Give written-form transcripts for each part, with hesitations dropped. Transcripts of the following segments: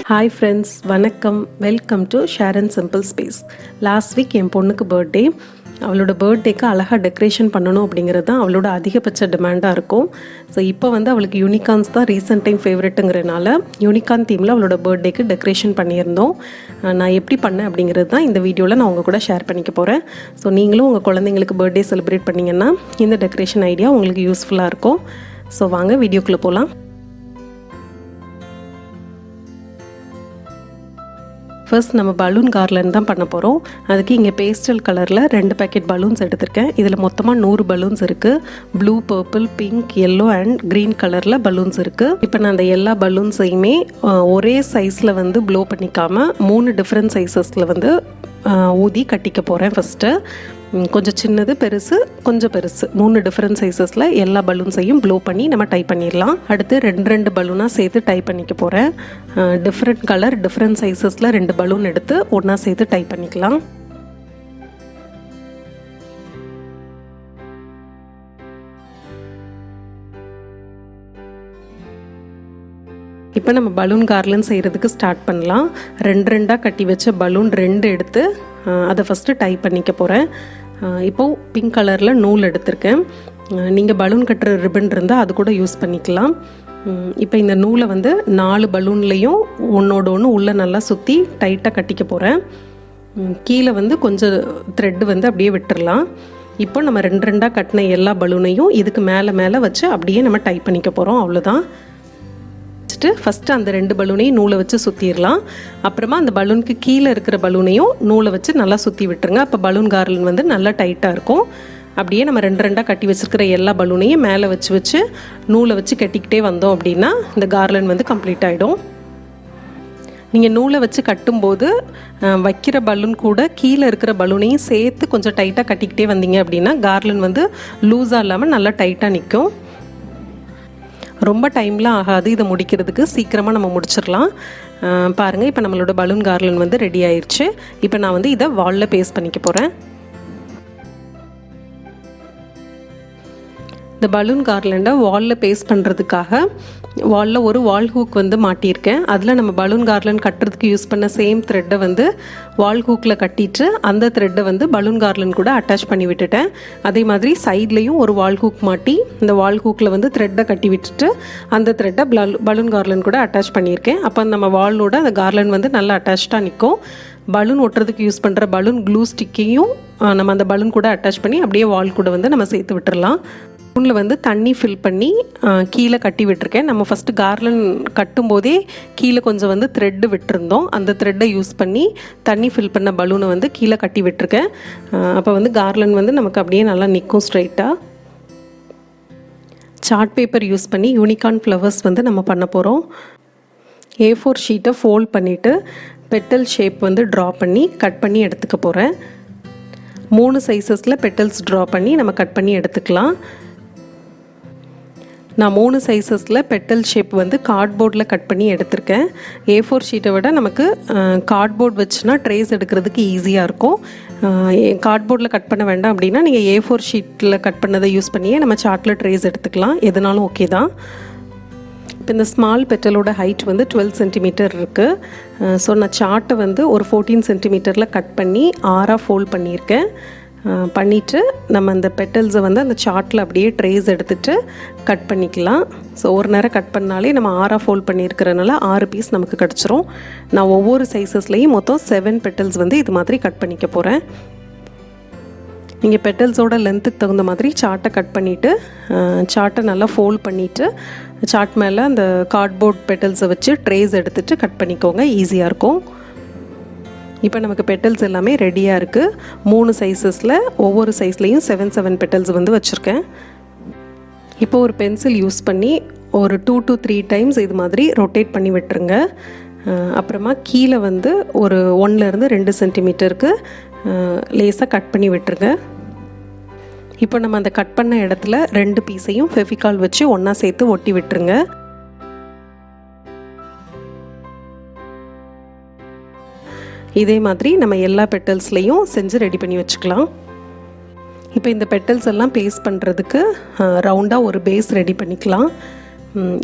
Hi friends, வணக்கம். Welcome to Sharan simple space. Last week என் பொண்ணுக்கு பர்த்டே. அவளோட பர்த்டேக்கு அழகாக டெக்கரேஷன் பண்ணணும் அப்படிங்கிறது தான் அவளோட அதிகபட்ச டிமாண்டாக இருக்கும். ஸோ இப்போ அவளுக்கு யூனிகார்ன்ஸ் தான் ரீசெண்ட் டைம் ஃபேவரெட்டுங்கிறனால யூனிகார்ன் தீமில் அவளோட பர்த்டேக்கு டெக்கரேஷன் பண்ணியிருந்தோம். நான் எப்படி பண்ணேன் அப்படிங்கிறது தான் இந்த வீடியோவில் நான் உங்கள் கூட ஷேர் பண்ணிக்க போகிறேன். ஸோ நீங்களும் உங்கள் குழந்தைங்களுக்கு பர்த்டே செலிப்ரேட் பண்ணிங்கன்னா இந்த டெக்கரேஷன் ஐடியா உங்களுக்கு யூஸ்ஃபுல்லாக இருக்கும். ஸோ வாங்க வீடியோக்குள்ளே போகலாம். ஃபர்ஸ்ட் நம்ம பலூன் கார்லன் தான் பண்ண போகிறோம். அதுக்கு இங்கே பேஸ்டல் கலரில் 2 பேக்கெட் பலூன்ஸ் எடுத்திருக்கேன். இதில் மொத்தமாக 100 பலூன்ஸ் இருக்குது. Blue, purple, pink, yellow and green கலரில் பலூன்ஸ் இருக்குது. இப்போ நான் அந்த எல்லா பலூன்ஸையுமே ஒரே சைஸில் ப்ளோ பண்ணிக்காமல் 3 டிஃப்ரெண்ட் சைஸஸில் ஊதி கட்டிக்க போகிறேன். ஃபஸ்ட்டு கொஞ்சம் சின்னது, பெருசு, கொஞ்சம் பெருசு, 3 டிஃப்ரெண்ட் சைஸஸில் எல்லா பலூன்ஸையும் ப்ளோ பண்ணி நம்ம டை பண்ணிடலாம். அடுத்து 2 பலூனாக சேர்த்து டை பண்ணிக்க போகிறேன். டிஃப்ரெண்ட் கலர், டிஃப்ரெண்ட் சைஸஸில் 2 பலூன் எடுத்து ஒன்றா சேர்த்து டை பண்ணிக்கலாம். இப்போ நம்ம பலூன் கார்லன் செய்கிறதுக்கு ஸ்டார்ட் பண்ணலாம். 2 கட்டி வச்ச பலூன் 2 எடுத்து அதை ஃபஸ்ட்டு டை பண்ணிக்க போகிறேன். இப்போது பிங்க் கலரில் நூல் எடுத்திருக்கேன். நீங்கள் பலூன் கட்டுற ரிப்பன் இருந்தால் அது கூட யூஸ் பண்ணிக்கலாம். இப்போ இந்த நூலை 4 பலூன்லேயும் ஒன்றோட ஒன்று உள்ளே நல்லா சுற்றி டைட்டாக கட்டிக்க போகிறேன். கீழே கொஞ்சம் த்ரெட்டு அப்படியே விட்டுடலாம். இப்போ நம்ம 2 கட்டின எல்லா பலூனையும் இதுக்கு மேலே வச்சு அப்படியே நம்ம டை பண்ணிக்க போகிறோம். அவ்வளோதான். ஃபஸ்ட்டு அந்த 2 பலூனையும் நூலை வச்சு சுற்றிடலாம். அப்புறமா அந்த பலூனுக்கு கீழே இருக்கிற பலூனையும் நூலை வச்சு நல்லா சுற்றி விட்டுருங்க. அப்போ பலூன் கார்லன் நல்லா டைட்டாக இருக்கும். அப்படியே நம்ம 2 கட்டி வச்சுருக்கிற எல்லா பலூனையும் மேலே வச்சு நூலை வச்சு கட்டிக்கிட்டே வந்தோம் அப்படின்னா இந்த கார்லன் கம்ப்ளீட் ஆகிடும். நீங்கள் நூலை வச்சு கட்டும்போது வைக்கிற பலூன் கூட கீழே இருக்கிற பலூனையும் சேர்த்து கொஞ்சம் டைட்டாக கட்டிக்கிட்டே வந்தீங்க அப்படின்னா கார்லன் லூஸாக இல்லாமல் நல்லா டைட்டாக நிற்கும். ரொம்ப டைம்லாம் ஆகாது இதை முடிக்கிறதுக்கு. சீக்கிரமாக நம்ம முடிச்சிடலாம். பாருங்கள், இப்போ நம்மளோட பலூன் கார்லன் ரெடி ஆயிடுச்சு. இப்போ நான் இதை வாலில் பேஸ்ட் பண்ணிக்க போகிறேன். இந்த பலூன் கார்லண்டை வாலில் பேஸ்ட் பண்ணுறதுக்காக வாலில் ஒரு வால் ஹூக் மாட்டியிருக்கேன். அதில் நம்ம பலூன் கார்லன் கட்டுறதுக்கு யூஸ் பண்ண சேம் த்ரெட்டை வால் ஹூக்கில் கட்டிட்டு அந்த த்ரெட்டை பலூன் கார்லன் கூட அட்டாச் பண்ணி விட்டுட்டேன். அதே மாதிரி சைட்லேயும் ஒரு வால் ஹூக் மாட்டி இந்த வால் ஹூக்கில் த்ரெட்டை கட்டி விட்டுட்டு அந்த த்ரெட்டை பலூன் கார்லன் கூட அட்டாச் பண்ணியிருக்கேன். அப்போ நம்ம வாலோட அந்த கார்லன் நல்லா அட்டாச்சாக நிற்கும். பலூன் ஒட்டுறதுக்கு யூஸ் பண்ணுற பலூன் க்ளூ ஸ்டிக்கையும் நம்ம அந்த பலூன் கூட அட்டாச் பண்ணி அப்படியே வால் கூட நம்ம சேர்த்து விட்டுடலாம். பலூனில் தண்ணி ஃபில் பண்ணி கீழே கட்டி விட்டுருக்கேன். நம்ம ஃபஸ்ட்டு கார்லன் கட்டும்போதே கீழே கொஞ்சம் த்ரெட்டு விட்டுருந்தோம். அந்த த்ரெட்டை யூஸ் பண்ணி தண்ணி ஃபில் பண்ண பலூனை கீழே கட்டி விட்டுருக்கேன். அப்போ கார்லன் நமக்கு அப்படியே நல்லா நிற்கும் ஸ்ட்ரைட்டாக. சார்ட் பேப்பர் யூஸ் பண்ணி யூனிகார்ன் ஃப்ளவர்ஸ் நம்ம பண்ண போகிறோம். A4 ஷீட்டை ஃபோல்ட் பண்ணிவிட்டு பெட்டல் ஷேப் ட்ரா பண்ணி கட் பண்ணி எடுத்துக்க போகிறேன். 3 சைஸஸில் பெட்டல்ஸ் ட்ரா பண்ணி நம்ம கட் பண்ணி எடுத்துக்கலாம். நான் 3 சைஸஸில் பெட்டல் ஷேப் கார்ட்போர்டில் கட் பண்ணி எடுத்திருக்கேன். A4 ஷீட்டை விட நமக்கு கார்ட்போர்ட் வச்சுனா ட்ரேஸ் எடுக்கிறதுக்கு ஈஸியாக இருக்கும். கார்ட்போர்டில் கட் பண்ண வேண்டாம் அப்படின்னா நீங்கள் A4 ஷீட்டில் கட் பண்ணதை யூஸ் பண்ணியே நம்ம சார்ட்டில் ட்ரேஸ் எடுத்துக்கலாம். எதுனாலும் ஓகே தான். இப்போ இந்த ஸ்மால் பெட்டலோட ஹைட் 12 சென்டிமீட்டர் இருக்குது. ஸோ நான் சார்ட்டை ஒரு 14 சென்டிமீட்டரில் கட் பண்ணி 6ஆக ஃபோல்ட் பண்ணியிருக்கேன். பண்ணிவிட்டு நம்ம அந்த பெட்டல்ஸை அந்த சார்ட்டில் அப்படியே ட்ரேஸ் எடுத்துகிட்டு கட் பண்ணிக்கலாம். ஸோ ஒரு நேரம் கட் பண்ணாலே நம்ம 6ஆக ஃபோல்ட் பண்ணியிருக்கிறனால 6 பீஸ் நமக்கு கிடச்சிரும். நான் ஒவ்வொரு சைஸஸ்லேயும் மொத்தம் 7 பெட்டல்ஸ் இது மாதிரி கட் பண்ணிக்க போகிறேன். நீங்கள் பெட்டல்ஸோட லென்த்துக்கு தகுந்த மாதிரி சார்ட்டை கட் பண்ணிவிட்டு சார்ட்டை நல்லா ஃபோல்ட் பண்ணிவிட்டு சார்ட் மேலே அந்த கார்ட்போர்ட் பெட்டல்ஸை வச்சு ட்ரேஸ் எடுத்துகிட்டு கட் பண்ணிக்கோங்க. ஈஸியாக இருக்கும். இப்போ நமக்கு பெட்டல்ஸ் எல்லாமே ரெடியாக இருக்குது. 3 சைஸஸில் ஒவ்வொரு சைஸ்லேயும் 7 பெட்டல்ஸ் வச்சுருக்கேன். இப்போ ஒரு பென்சில் யூஸ் பண்ணி ஒரு 2 to 3 டைம்ஸ் இது மாதிரி ரொட்டேட் பண்ணி விட்டுருங்க. அப்புறமா கீழே ஒரு 1லேருந்து 2 சென்டிமீட்டருக்கு லேஸாக கட் பண்ணி விட்டுருங்க. இப்போ நம்ம அந்த கட் பண்ண இடத்துல 2 பீஸையும் ஃபெவிகால் வச்சு ஒன்றா சேர்த்து ஒட்டி விட்டுருங்க. இதே மாதிரி நம்ம எல்லா பெட்டல்ஸ்லேயும் செஞ்சு ரெடி பண்ணி வச்சுக்கலாம். இப்போ இந்த பெட்டல்ஸ் எல்லாம் பேஸ்ட் பண்ணுறதுக்கு ரவுண்டாக ஒரு பேஸ் ரெடி பண்ணிக்கலாம்.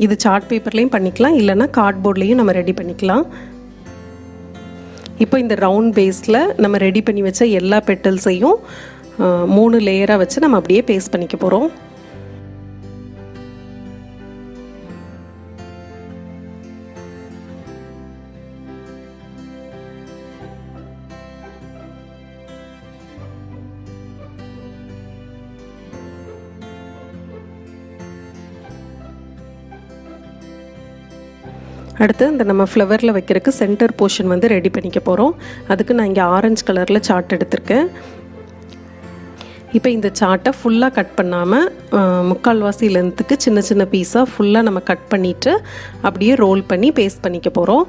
இது சார்ட் பேப்பர்லேயும் பண்ணிக்கலாம், இல்லைன்னா கார்ட்போர்ட்லேயும் நம்ம ரெடி பண்ணிக்கலாம். இப்போ இந்த ரவுண்ட் பேஸில் நம்ம ரெடி பண்ணி வச்ச எல்லா பெட்டல்ஸையும் 3 லேயராக வச்சு நம்ம அப்படியே பேஸ்ட் பண்ணிக்க போகிறோம். அடுத்து இந்த நம்ம ஃப்ளவரில் வைக்கிறதுக்கு சென்டர் போர்ஷன் வந்து ரெடி பண்ணிக்க போகிறோம். அதுக்கு நான் இங்கே ஆரஞ்சு கலரில் சார்ட் எடுத்திருக்கேன். இப்போ இந்த சார்ட்டை ஃபுல்லாக கட் பண்ணாமல் 3/4 லென்த்துக்கு சின்ன சின்ன பீஸாக ஃபுல்லாக நம்ம கட் பண்ணிவிட்டு அப்படியே ரோல் பண்ணி பேஸ்ட் பண்ணிக்க போகிறோம்.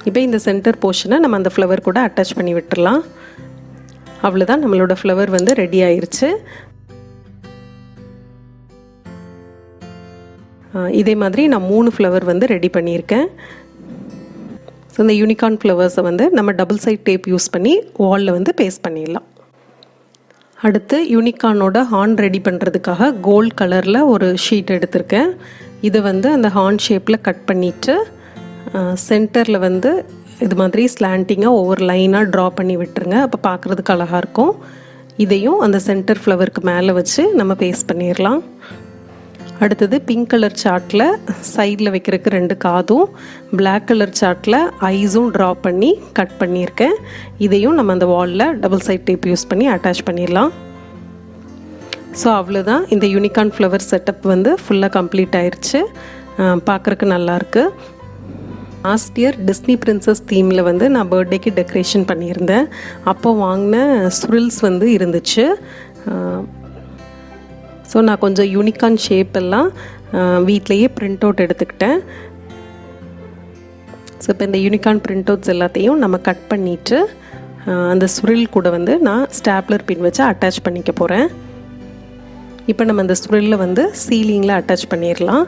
இப்போ இந்த சென்டர் போர்ஷனை நம்ம அந்த ஃப்ளவர் கூட அட்டாச் பண்ணி விட்டுடலாம். அவ்வளோதான், நம்மளோட ஃப்ளவர் வந்து ரெடி ஆயிடுச்சு. இதே மாதிரி நான் 3 ஃப்ளவர் வந்து ரெடி பண்ணியிருக்கேன். ஸோ இந்த யூனிகார்ன் ஃப்ளவர்ஸை வந்து நம்ம டபுள் சைட் டேப் யூஸ் பண்ணி வாலில் வந்து பேஸ்ட் பண்ணிடலாம். அடுத்து யூனிகார்னோட ஹார்ன் ரெடி பண்ணுறதுக்காக கோல்ட் கலரில் ஒரு ஷீட் எடுத்திருக்கேன். இதை வந்து அந்த ஹார்ன் ஷேப்பில் கட் பண்ணிவிட்டு சென்டரில் வந்து இது மாதிரி ஸ்லாண்டிங்காக ஒவ்வொரு லைனாக ட்ரா பண்ணி விட்டுருங்க. அப்போ பார்க்குறதுக்கு அழகாக இருக்கும். இதையும் அந்த சென்டர் ஃப்ளவருக்கு மேலே வச்சு நம்ம பேஸ்ட் பண்ணிடலாம். அடுத்தது பிங்க் கலர் சார்ட்டில் சைடில் வைக்கிறதுக்கு 2 காதும், பிளாக் கலர் சார்ட்டில் ஐஸும் ட்ரா பண்ணி கட் பண்ணியிருக்கேன். இதையும் நம்ம அந்த வாலில் டபுள் சைட் டேப் யூஸ் பண்ணி அட்டாச் பண்ணிடலாம். ஸோ அவ்வளோதான், இந்த யூனிகார்ன் ஃப்ளவர் செட்டப் வந்து ஃபுல்லாக கம்ப்ளீட் ஆயிடுச்சு. பார்க்குறக்கு நல்லாயிருக்கு. லாஸ்ட் இயர் டிஸ்னி பிரின்சஸ் தீமில் வந்து நான் பர்த்டேக்கு டெக்கரேஷன் பண்ணியிருந்தேன். அப்போ வாங்கின ஸ்ரில்ஸ் வந்து இருந்துச்சு. ஸோ நான் கொஞ்சம் யூனிகார்ன் ஷேப் எல்லாம் வீட்லேயே பிரிண்ட் அவுட் எடுத்துக்கிட்டேன். ஸோ இப்போ இந்த யூனிகார்ன் பிரிண்ட் அவுட்ஸ் எல்லாத்தையும் நம்ம கட் பண்ணிவிட்டு அந்த ஸ்ரில் கூட வந்து நான் ஸ்டாப்லர் பின் வச்சு அட்டாச் பண்ணிக்க போகிறேன். இப்போ நம்ம அந்த ஸ்ரில்லை வந்து சீலிங்கில் அட்டாச் பண்ணிடலாம்.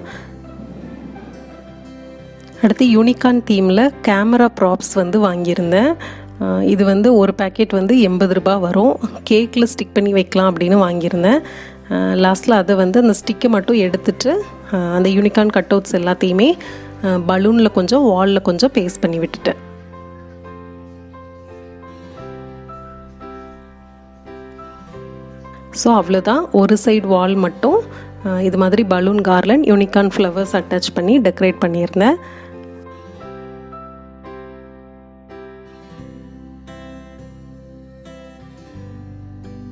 அடுத்து யூனிகார்ன் தீமில் கேமரா ப்ராப்ஸ் வந்து வாங்கியிருந்தேன். இது வந்து ஒரு பேக்கெட் வந்து 80 ரூபா வரும். கேக்கில் ஸ்டிக் பண்ணி வைக்கலாம் அப்படின்னு வாங்கியிருந்தேன். லாஸ்ட்டில் அதை வந்து அந்த ஸ்டிக்கை மட்டும் எடுத்துட்டு அந்த யூனிகார்ன் கட் அவுட்ஸ் எல்லாத்தையுமே பலூனில் கொஞ்சம் வாலில் கொஞ்சம் பேஸ்ட் பண்ணி விட்டுட்டேன். ஸோ அவ்வளோதான், ஒரு சைடு வால் மட்டும் இது மாதிரி balloon garland unicorn flowers attach பண்ணி டெக்கரேட் பண்ணியிருந்தேன்.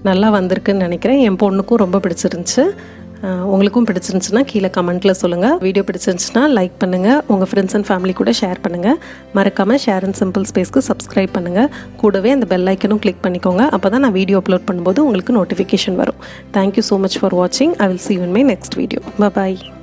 நல்லா வந்திருக்குன்னு நினைக்கிறேன். என் பொண்ணுக்கும் ரொம்ப பிடிச்சிருந்துச்சு. உங்களுக்கும் பிடிச்சிருந்துச்சுன்னா கீழே கமெண்ட்டில் சொல்லுங்கள். வீடியோ பிடிச்சிருந்துச்சுன்னா லைக் பண்ணுங்கள், உங்கள் ஃப்ரெண்ட்ஸ் அண்ட் ஃபேமிலி கூட ஷேர் பண்ணுங்கள். மறக்காமல் ஷேரன் சிம்பிள் ஸ்பேஸ்க்கு சப்ஸ்கிரைப் பண்ணுங்கள். கூடவே அந்த பெல் ஐக்கனும் கிளிக் பண்ணிக்கோங்க. அப்போ தான் நான் வீடியோ அப்லோட் பண்ணும்போது உங்களுக்கு நோட்டிஃபிகேஷன் வரும். தேங்க்யூ ஸோ மச் ஃபார் வாட்சிங். I will see you in my next video. Bye bye.